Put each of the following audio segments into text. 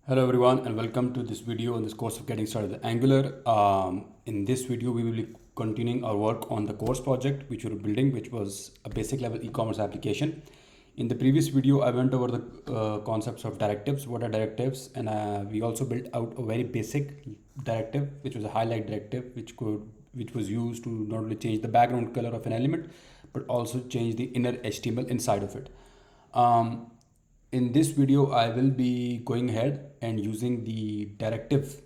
Hello everyone and welcome to this video on this course of getting started with Angular. In this video we will be continuing our work on the course project which we were building, which was a basic level e-commerce application. In the previous video I went over the concepts of directives, what are directives, and we also built out a very basic directive which was a highlight directive which was used to not only change the background color of an element but also change the inner HTML inside of it. In this video, I will be going ahead and using the directive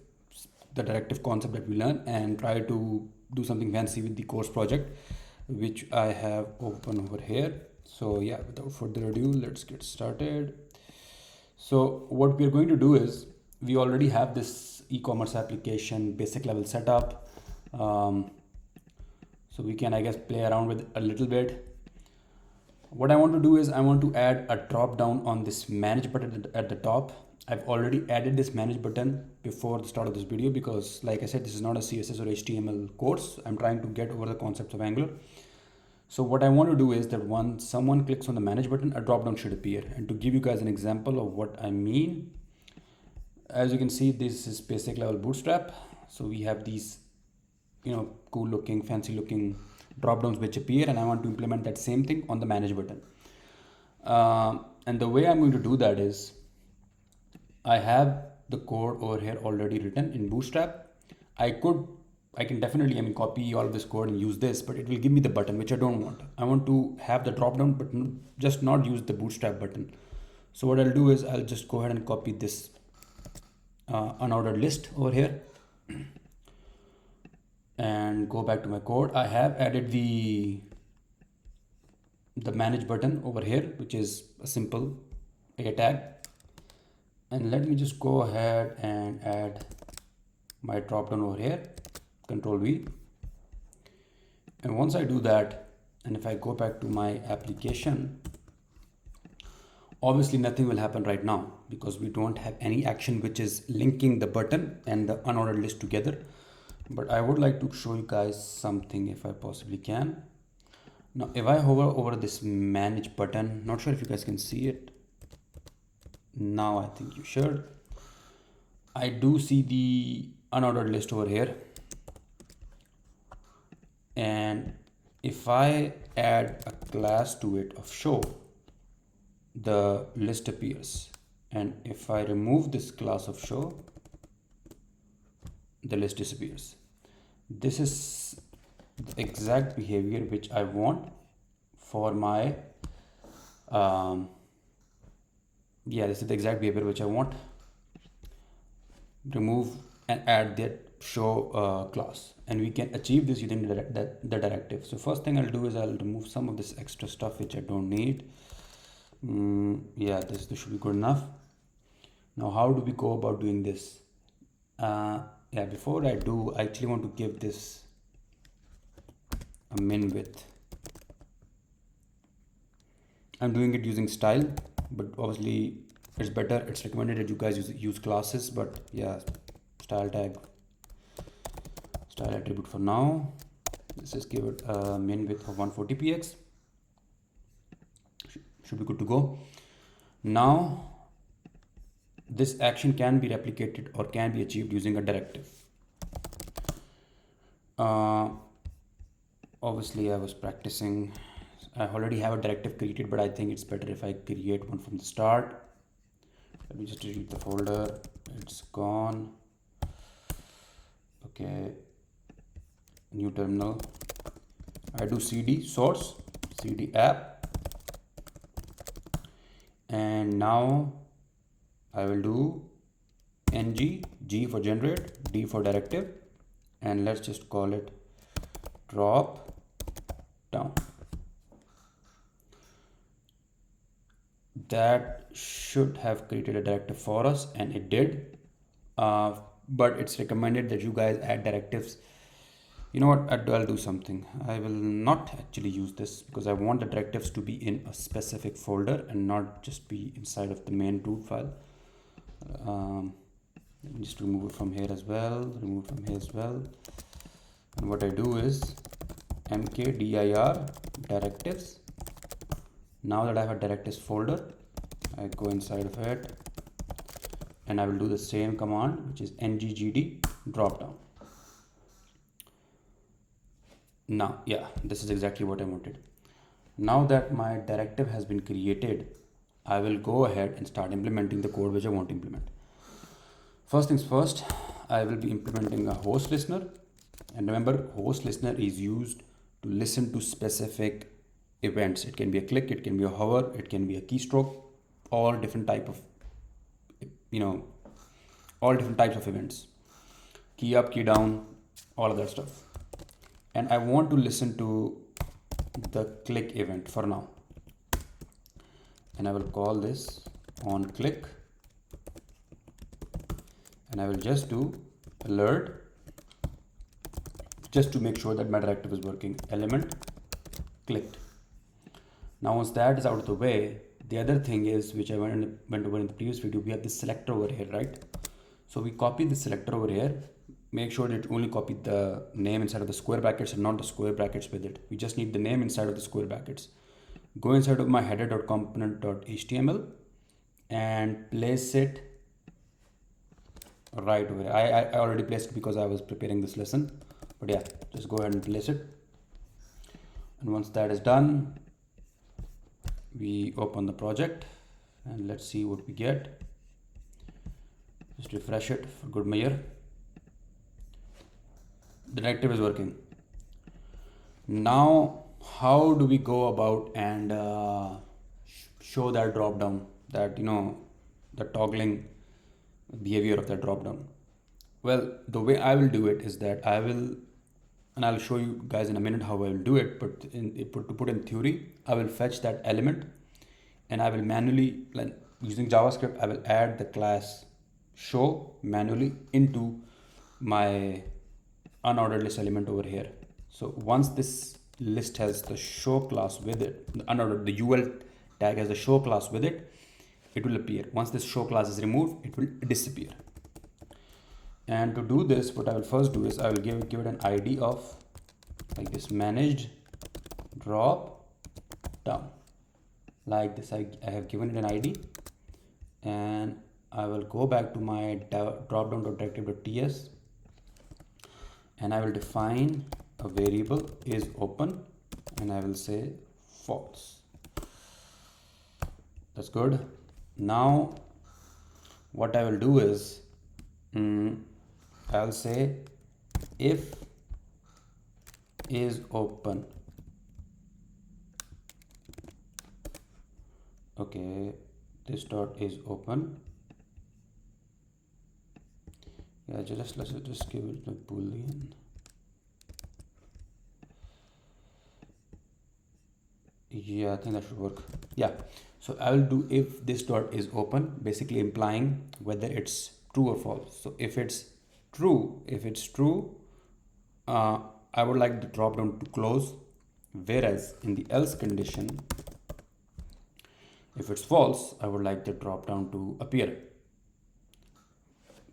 concept that we learned and try to do something fancy with the course project, which I have open over here. So yeah, without further ado, let's get started. So what we're going to do is we already have this e-commerce application basic level setup. So we can, I guess, play around with a little bit. What I want to do is I want to add a drop down on this manage button at the top. I've already added this manage button before the start of this video because, like I said, this is not a CSS or HTML course. I'm trying to get over the concepts of Angular. So what I want to do is that once someone clicks on the manage button, a drop down should appear. And to give you guys an example of what I mean, as you can see, this is basic level bootstrap. So we have these, cool looking, fancy looking drop downs which appear, and I want to implement that same thing on the manage button. And the way I'm going to do that is I have the code over here already written in bootstrap. I can definitely copy all of this code and use this, but it will give me the button which I don't want. I want to have the drop down but just not use the bootstrap button. So what I'll do is I'll just go ahead and copy this unordered list over here and go back to my code. I have added the manage button over here, which is a simple a tag, and let me just go ahead and add my drop down over here, Control V. And once I do that, and if I go back to my application, obviously nothing will happen right now because we don't have any action which is linking the button and the unordered list together. But I would like to show you guys something if I possibly can. Now, if I hover over this manage button, not sure if you guys can see it. Now I think you should. I do see the unordered list over here. And if I add a class to it of show, the list appears. And if I remove this class of show, the list disappears. This is the exact behavior which I want for my this is the exact behavior which I want. Remove and add that show class, and we can achieve this using the directive. So first thing I'll do is I'll remove some of this extra stuff which I don't need. This should be good enough. Now how do we go about doing this? Before I do, I actually want to give this a min width. I'm doing it using style, but obviously it's better. It's recommended that you guys use classes, but yeah, style attribute for now. Let's just give it a min width of 140px. Should be good to go. Now, this action can be replicated or can be achieved using a directive. Obviously I was practicing. I already have a directive created, but I think it's better if I create one from the start. Let me just delete the folder. It's gone. Okay. New terminal. I do cd source, cd app, and now I will do ng, g for generate, d for directive, and let's just call it drop down. That should have created a directive for us, and it did, but it's recommended that you guys add directives. You know what, I'll do something. I will not actually use this because I want the directives to be in a specific folder and not just be inside of the main root file. Let me just remove it from here as well, and what I do is mkdir directives. Now that I have a directives folder, I go inside of it and I will do the same command, which is ngGD drop down. Now, yeah, this is exactly what I wanted. Now that my directive has been created, I will go ahead and start implementing the code which I want to implement. First things first, I will be implementing a host listener. And remember, host listener is used to listen to specific events. It can be a click, it can be a hover, it can be a keystroke, all different type of, all different types of events. Key up, key down, all of that stuff. And I want to listen to the click event for now. And I will call this on click. And I will just do alert just to make sure that my directive is working. Element clicked. Now once that is out of the way, the other thing is, which I went over in the previous video, we have this selector over here, right? So we copy the selector over here. Make sure that it only copy the name inside of the square brackets and not the square brackets with it. We just need the name inside of the square brackets. Go inside of my header.component.html and place it right over here. I already placed it because I was preparing this lesson, but yeah, just go ahead and place it. And once that is done, we open the project and let's see what we get. Just refresh it for good measure. The directive is working. Now, how do we go about and show that drop down, that the toggling behavior of that drop down? Well, the way I will do it is that I'll show you guys in a minute how I will do it, but to put in theory, I will fetch that element and I will manually, using JavaScript, I will add the class show manually into my unordered list element over here. So once this list has the show class with it, the unordered, the UL tag has the show class with it, it will appear. Once this show class is removed, it will disappear. And to do this, what I will first do is I will give it an ID of like this, managed drop down, like this. I have given it an ID, and I will go back to my dropdown.directive.ts and I will define a variable is open and I will say false. That's good. Now what I will do is I'll say if is open. Okay, this dot is open. Yeah, let's just give it a boolean. Yeah, I think that should work. Yeah, so I will do if this dot is open, basically implying whether it's true or false. So if it's true, I would like the drop down to close, whereas in the else condition, if it's false, I would like the drop down to appear.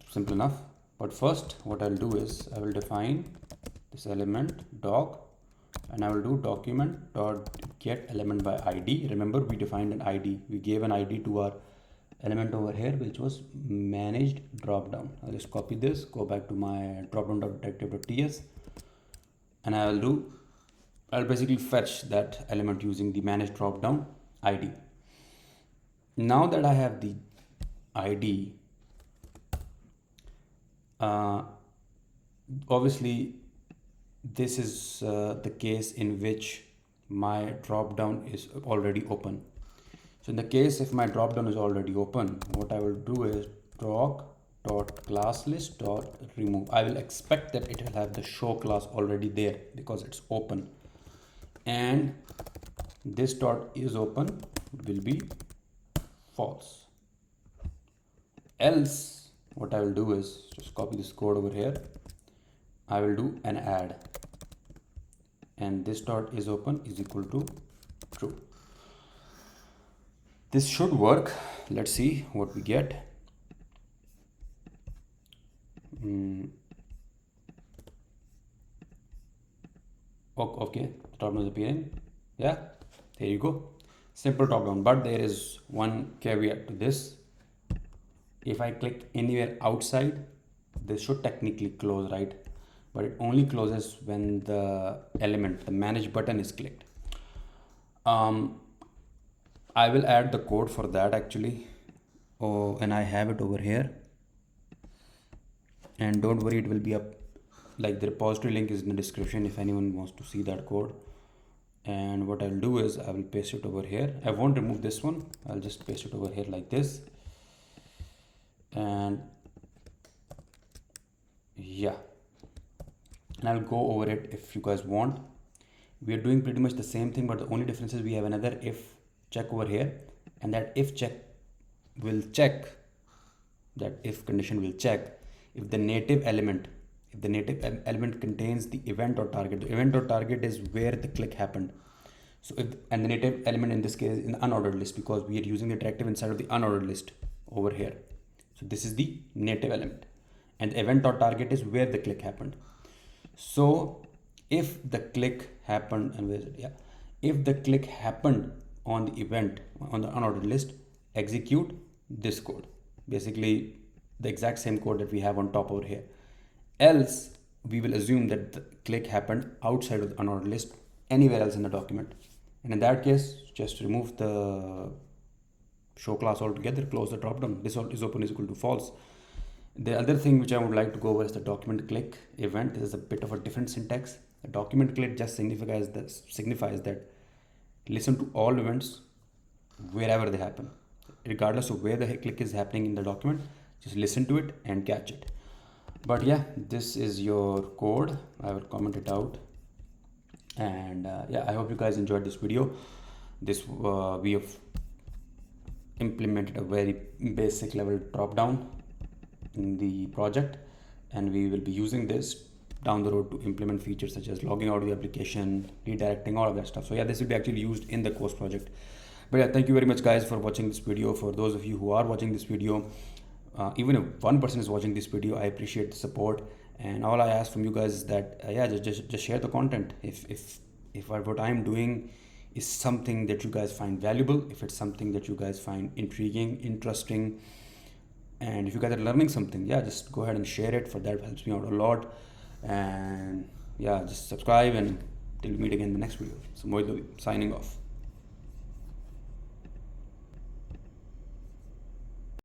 Simple enough. But first, what I'll do is I will define this element doc, and I will do document dot get element by ID. Remember, we defined an ID. We gave an ID to our element over here, which was managed drop down. I'll just copy this, go back to my dropdown.directive.ts, and I'll basically fetch that element using the managed drop down ID. Now that I have the ID, obviously this is the case in which my drop down is already open. So in the case if my drop down is already open, what I will do is doc.classlist.remove. I will expect that it will have the show class already there because it's open, and this dot is open will be false. Else what I will do is just copy this code over here. I will do an add, and this dot is open is equal to true. This should work. Let's see what we get. Okay, top down is appearing. Yeah, there you go. Simple top down, but there is one caveat to this. If I click anywhere outside, this should technically close, right? But it only closes when the element, the manage button is clicked. I will add the code for that actually. Oh, and I have it over here. And don't worry, it will be up, like the repository link is in the description if anyone wants to see that code. And what I'll do is I will paste it over here. I won't remove this one. I'll just paste it over here like this. And yeah, and I'll go over it if you guys want. We are doing pretty much the same thing, but the only difference is we have another if check over here, and that if check will check, that if condition will check if the native element, contains the event or target. The event or target is where the click happened. So if, and the native element in this case is in the unordered list, because we are using the directive inside of the unordered list over here. So this is the native element, and the event or target is where the click happened. So if the click happened, and where is it? Yeah, if the click happened on the event on the unordered list, execute this code, basically the exact same code that we have on top over here. Else we will assume that the click happened outside of the unordered list, anywhere else in the document, and in that case just remove the show class altogether, close the dropdown. This is open is equal to false. The other thing which I would like to go over is the document click event. This is a bit of a different syntax. The document click just signifies that listen to all events wherever they happen, regardless of where the click is happening in the document. Just listen to it and catch it. But yeah, this is your code. I will comment it out. And yeah, I hope you guys enjoyed this video. This we have implemented a very basic level drop down in the project, and we will be using this down the road to implement features such as logging out of the application, redirecting, all of that stuff. So yeah, this will be actually used in the course project. But yeah, thank you very much guys for watching this video. For those of you who are watching this video, even if one person is watching this video, I appreciate the support. And all I ask from you guys is that yeah, just share the content. If what I'm doing is something that you guys find valuable, if it's something that you guys find intriguing, interesting, and if you guys are learning something, yeah, just go ahead and share it. For that helps me out a lot. And yeah, just subscribe, and till we meet again in the next video. So Mohit signing off.